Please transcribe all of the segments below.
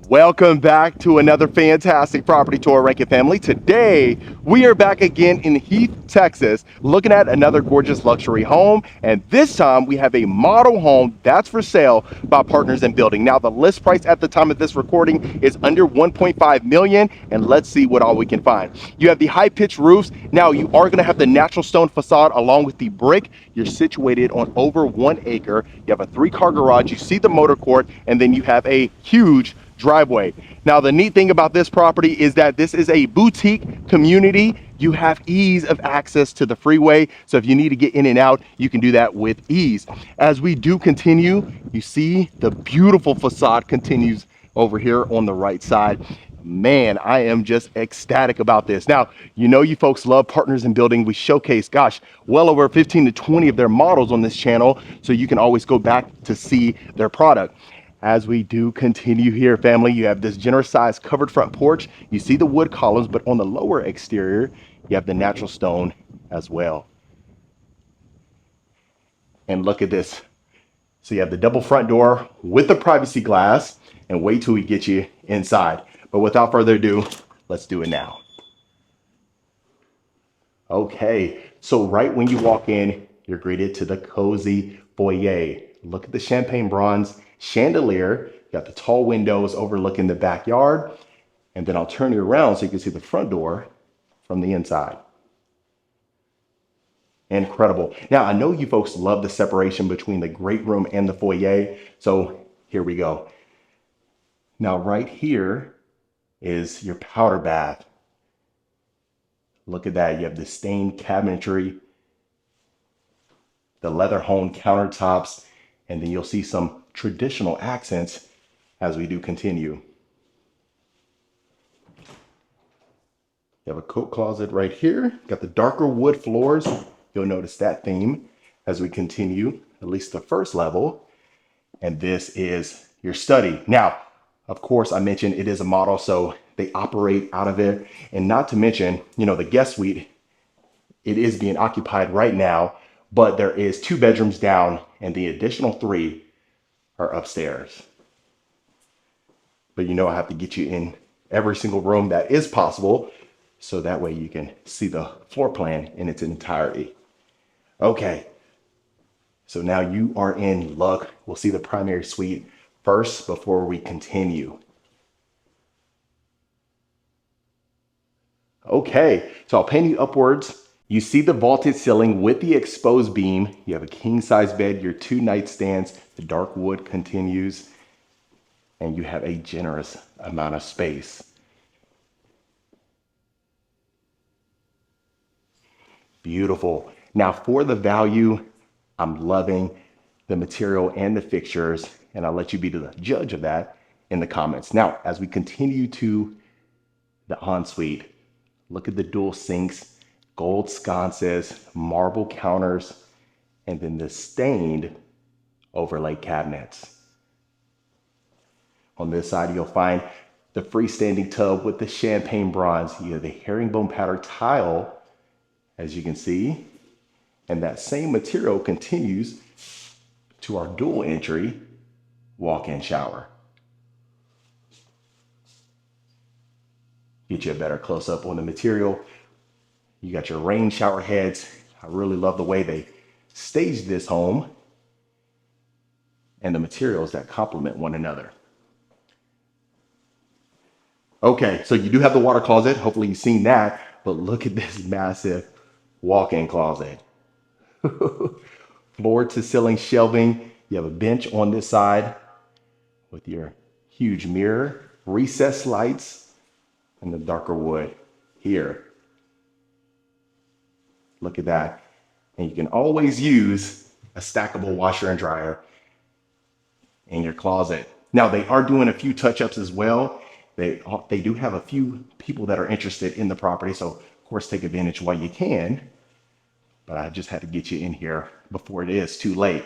Welcome back to another fantastic property tour, Rankin family. Today, we are back again in Heath, Texas, looking at another gorgeous luxury home. And this time, we have a model home that's for sale by Partners in Building. Now, the list price at the time of this recording is under 1.5 million. And let's see what all we can find. You have the high pitched roofs. Now, you are going to have the natural stone facade along with the brick. You're situated on over 1 acre. You have a 3-car garage. You see the motor court, and then you have a huge driveway. Now, the neat thing about this property is that this is a boutique community. You have ease of access to the freeway. So if you need to get in and out, you can do that with ease. As we do continue, you see the beautiful facade continues over here on the right side. Man, I am just ecstatic about this. Now, you folks love Partners in Building. We showcase, gosh, well over 15 to 20 of their models on this channel. So you can always go back to see their product. As we do continue here, family, you have this generous size covered front porch. You see the wood columns, but on the lower exterior, you have the natural stone as well. And look at this. So you have the double front door with the privacy glass, and wait till we get you inside. But without further ado, let's do it now. Okay, so right when you walk in, you're greeted to the cozy foyer. Look at the champagne bronze chandelier. You got the tall windows overlooking the backyard. And then I'll turn you around so you can see the front door from the inside. Incredible. Now, I know you folks love the separation between the great room and the foyer. So here we go. Now, right here is your powder bath. Look at that. You have the stained cabinetry, the leather honed countertops, and then you'll see some traditional accents as we do continue. You have a coat closet right here. Got the darker wood floors. You'll notice that theme as we continue, at least the first level. And this is your study. Now, of course, I mentioned it is a model, so they operate out of it. And not to mention, the guest suite, it is being occupied right now, but there is 2 bedrooms down and the additional 3 are upstairs. But I have to get you in every single room that is possible, so that way you can see the floor plan in its entirety. Okay, so now you are in luck. We'll see the primary suite first before we continue. Okay, so I'll pan you upwards. You see the vaulted ceiling with the exposed beam. You have a king size bed, your 2 nightstands, the dark wood continues, and you have a generous amount of space. Beautiful. Now for the value, I'm loving the material and the fixtures, and I'll let you be the judge of that in the comments. Now, as we continue to the ensuite, look at the dual sinks, gold sconces, marble counters, and then the stained overlay cabinets. On this side, you'll find the freestanding tub with the champagne bronze. You have the herringbone powder tile, as you can see, and that same material continues to our dual entry walk-in shower. Get you a better close-up on the material. You got your rain shower heads. I really love the way they staged this home and the materials that complement one another. Okay, so you do have the water closet. Hopefully you've seen that, but look at this massive walk-in closet. Floor to ceiling shelving. You have a bench on this side with your huge mirror, recessed lights, and the darker wood here. Look at that. And you can always use a stackable washer and dryer in your closet. Now, they are doing a few touch-ups as well. They do have a few people that are interested in the property, so of course take advantage while you can. But I just had to get you in here before it is too late.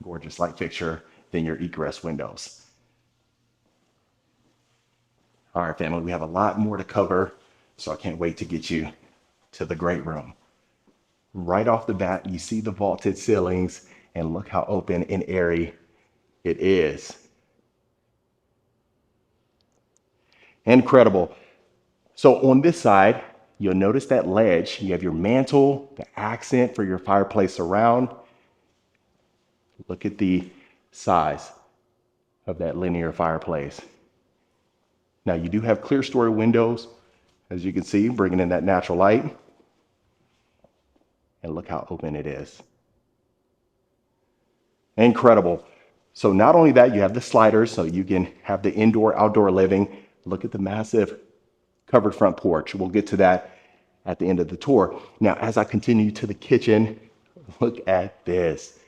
Gorgeous light fixture, then your egress windows. All right, family, we have a lot more to cover, so I can't wait to get you to the great room. Right off the bat, you see the vaulted ceilings, and look how open and airy it is. Incredible. So on this side, you'll notice that ledge. You have your mantle, the accent for your fireplace surround. Look at the size of that linear fireplace. Now you do have clear story windows, as you can see, bringing in that natural light. And look how open it is. Incredible. So not only that, you have the sliders, so you can have the indoor, outdoor living. Look at the massive covered front porch. We'll get to that at the end of the tour. Now, as I continue to the kitchen, look at this.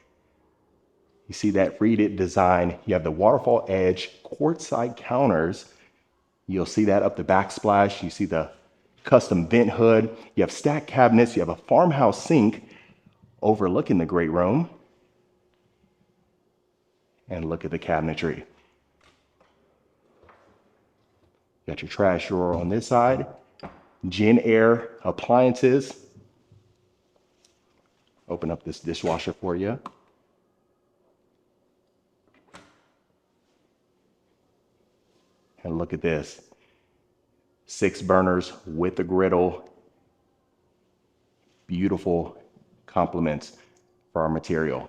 You see that reeded design. You have the waterfall edge quartzite counters. You'll see that up the backsplash. You see the custom vent hood. You have stacked cabinets. You have a farmhouse sink overlooking the great room. And look at the cabinetry. Got your trash drawer on this side. Gen Air appliances. Open up this dishwasher for you. And look at this. 6 burners with the griddle. Beautiful compliments for our material.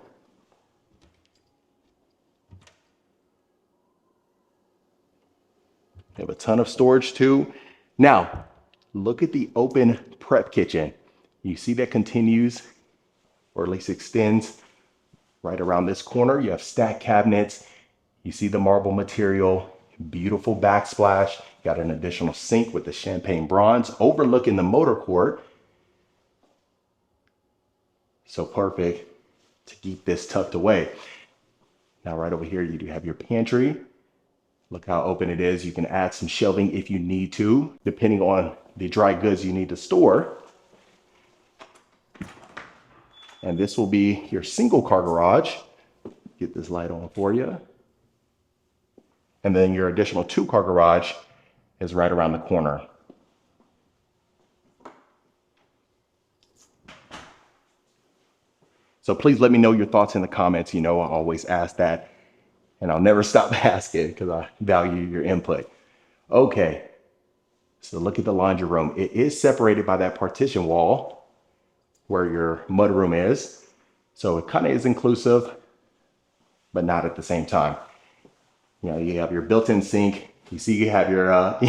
They have a ton of storage too. Now, look at the open prep kitchen. You see that continues, or at least extends right around this corner. You have stacked cabinets. You see the marble material, beautiful backsplash. Got an additional sink with the champagne bronze overlooking the motor court. So perfect to keep this tucked away. Now right over here, you do have your pantry. Look how open it is. You can add some shelving if you need to, depending on the dry goods you need to store. And this will be your single car garage. Get this light on for you. And then your additional 2-car garage is right around the corner. So please let me know your thoughts in the comments. You know, I always ask that. And I'll never stop asking because I value your input. Okay, so look at the laundry room. It is separated by that partition wall where your mudroom is. So it kind of is inclusive, but not at the same time. You know, you have your built-in sink. You see you have your,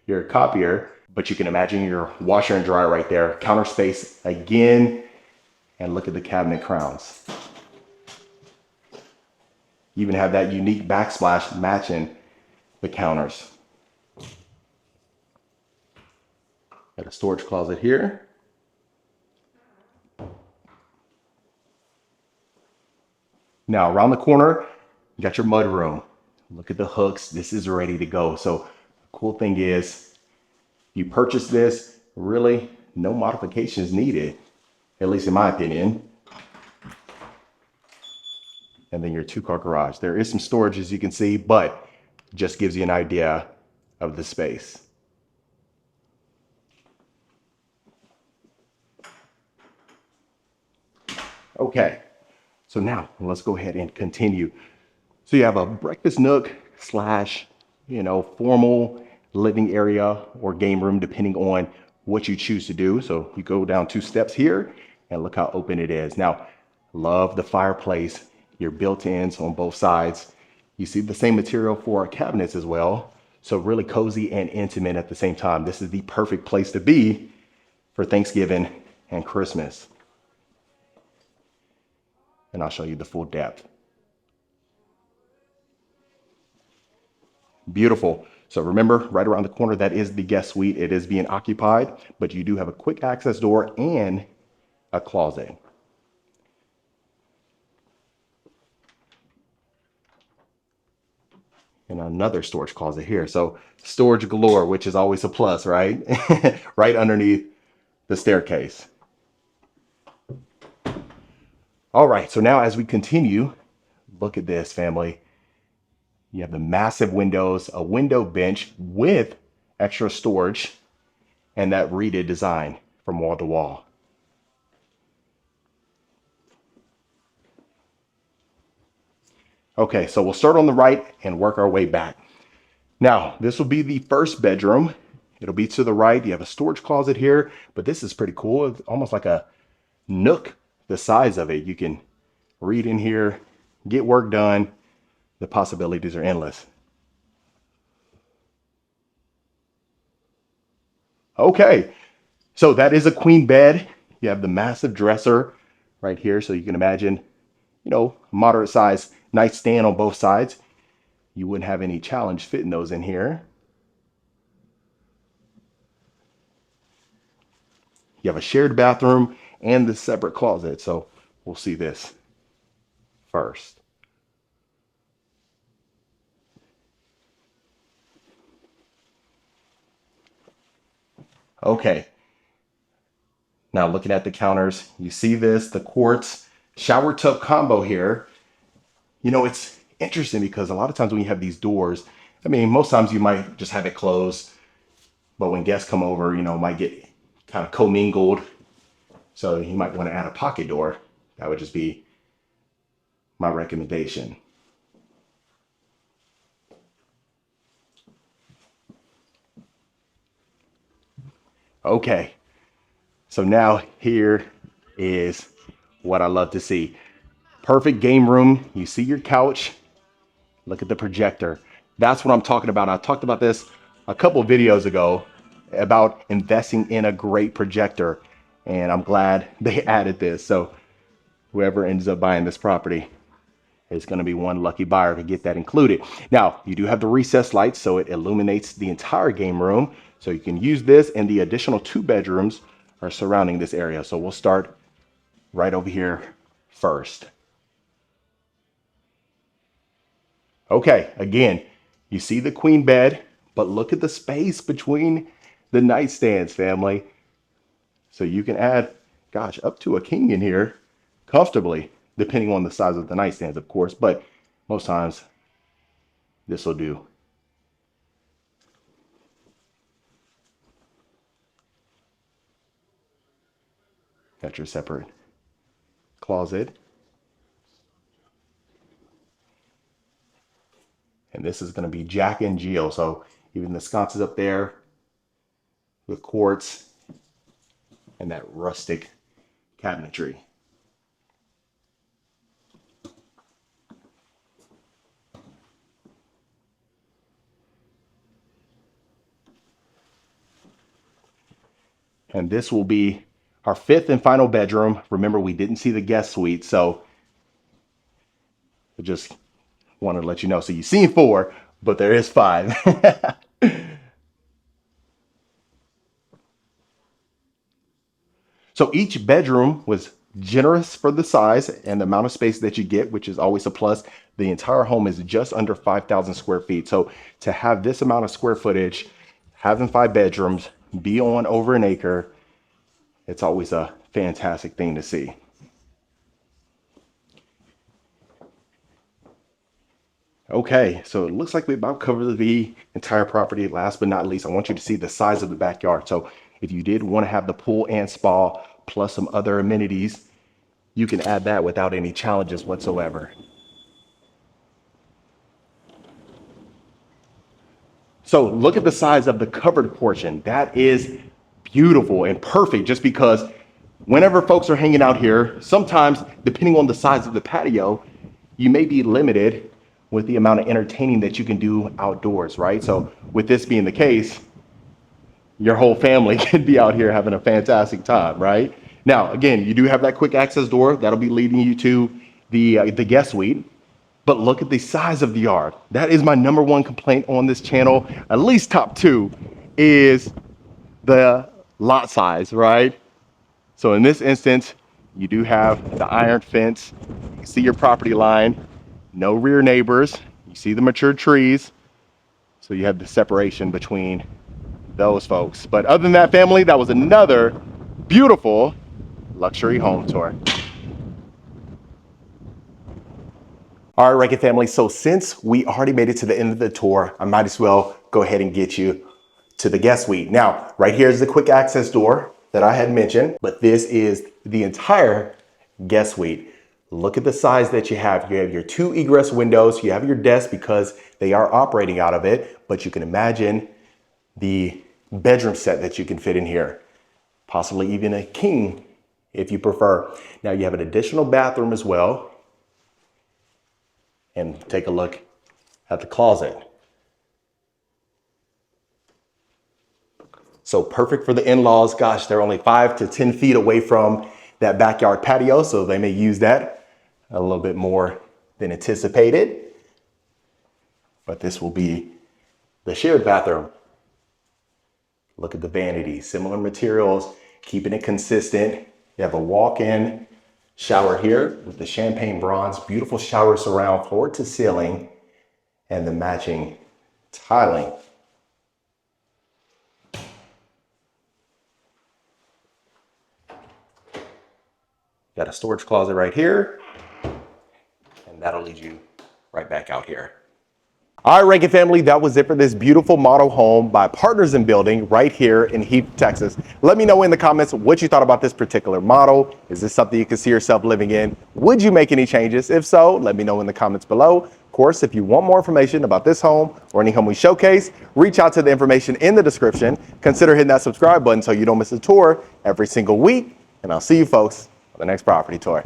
your copier, but you can imagine your washer and dryer right there. Counter space again, and look at the cabinet crowns. You even have that unique backsplash matching the counters. Got a storage closet here. Now around the corner, you got your mud room. Look at the hooks. This is ready to go. So the cool thing is, you purchase this, really no modifications needed, at least in my opinion. And then your 2-car garage. There is some storage, as you can see, but just gives you an idea of the space. Okay, so now let's go ahead and continue. So you have a breakfast nook slash, formal living area or game room, depending on what you choose to do. So you go down 2 steps here and look how open it is. Now, love the fireplace. Your built-ins on both sides. You see the same material for our cabinets as well. So really cozy and intimate at the same time. This is the perfect place to be for Thanksgiving and Christmas. And I'll show you the full depth. Beautiful. So remember, right around the corner, that is the guest suite. It is being occupied, but you do have a quick access door and a closet. And another storage closet here. So storage galore, which is always a plus, right? Right underneath the staircase. All right, so now as we continue, look at this, family. You have the massive windows, a window bench with extra storage, and that reeded design from wall to wall. Okay, so we'll start on the right and work our way back. Now, this will be the first bedroom. It'll be to the right. You have a storage closet here, but this is pretty cool. It's almost like a nook, the size of it. You can read in here, get work done. The possibilities are endless. Okay, so that is a queen bed. You have the massive dresser right here. So you can imagine, moderate size nightstand on both sides. You wouldn't have any challenge fitting those in here. You have a shared bathroom and the separate closet. So we'll see this first. Okay. Now looking at the counters, you see this, the quartz shower tub combo here. It's interesting because a lot of times when you have these doors, most times you might just have it closed, but when guests come over, it might get kind of commingled. So you might want to add a pocket door. That would just be my recommendation. Okay, so now here is what I love to see. Perfect game room. You see your couch. Look at the projector. That's what I'm talking about. I talked about this a couple of videos ago about investing in a great projector, and I'm glad they added this. So whoever ends up buying this property is going to be one lucky buyer to get that included. Now, you do have the recessed lights, so it illuminates the entire game room. So you can use this, and the additional 2 bedrooms are surrounding this area. So we'll start right over here first. Okay, again, you see the queen bed, but look at the space between the nightstands, family. So you can add, gosh, up to a king in here comfortably, depending on the size of the nightstands, of course, but most times this will do. Got your separate closet. And this is going to be Jack and Jill. So even the sconces up there with quartz and that rustic cabinetry. And this will be our 5th and final bedroom. Remember, we didn't see the guest suite, so I just wanted to let you know. So you've seen 4, but there is 5. So each bedroom was generous for the size and the amount of space that you get, which is always a plus. The entire home is just under 5,000 square feet. So to have this amount of square footage, having 5 bedrooms, be on over an acre, it's always a fantastic thing to see. Okay, so it looks like we about covered the entire property. Last but not least, I want you to see the size of the backyard. So if you did want to have the pool and spa plus some other amenities, you can add that without any challenges whatsoever. So look at the size of the covered portion. That is beautiful and perfect, just because whenever folks are hanging out here, sometimes depending on the size of the patio, you may be limited with the amount of entertaining that you can do outdoors, right? So with this being the case, your whole family can be out here having a fantastic time, right? Now, again, you do have that quick access door that'll be leading you to the guest suite. But look at the size of the yard. That is my number 1 complaint on this channel. At least top 2 is the lot size, right? So in this instance, you do have the iron fence. You can see your property line, no rear neighbors. You see the mature trees. So you have the separation between those folks. But other than that, family, that was another beautiful luxury home tour. All right, Rankin family, so since we already made it to the end of the tour, I might as well go ahead and get you to the guest suite. Now, right here is the quick access door that I had mentioned, but this is the entire guest suite. Look at the size that you have. You have your 2 egress windows. You have your desk because they are operating out of it, but you can imagine the bedroom set that you can fit in here. Possibly even a king if you prefer. Now you have an additional bathroom as well. And take a look at the closet. So perfect for the in-laws. Gosh, they're only 5 to 10 feet away from that backyard patio, so they may use that a little bit more than anticipated. But this will be the shared bathroom. Look at the vanity, similar materials, keeping it consistent. You have a walk-in shower here with the champagne bronze, beautiful shower surround floor to ceiling, and the matching tiling. Got a storage closet right here, and that'll lead you right back out here. All right, Rankin family, that was it for this beautiful model home by Partners in Building right here in Heath, Texas. Let me know in the comments what you thought about this particular model. Is this something you can see yourself living in? Would you make any changes? If so, let me know in the comments below. Of course, if you want more information about this home or any home we showcase, reach out to the information in the description. Consider hitting that subscribe button so you don't miss a tour every single week. And I'll see you folks on the next property tour.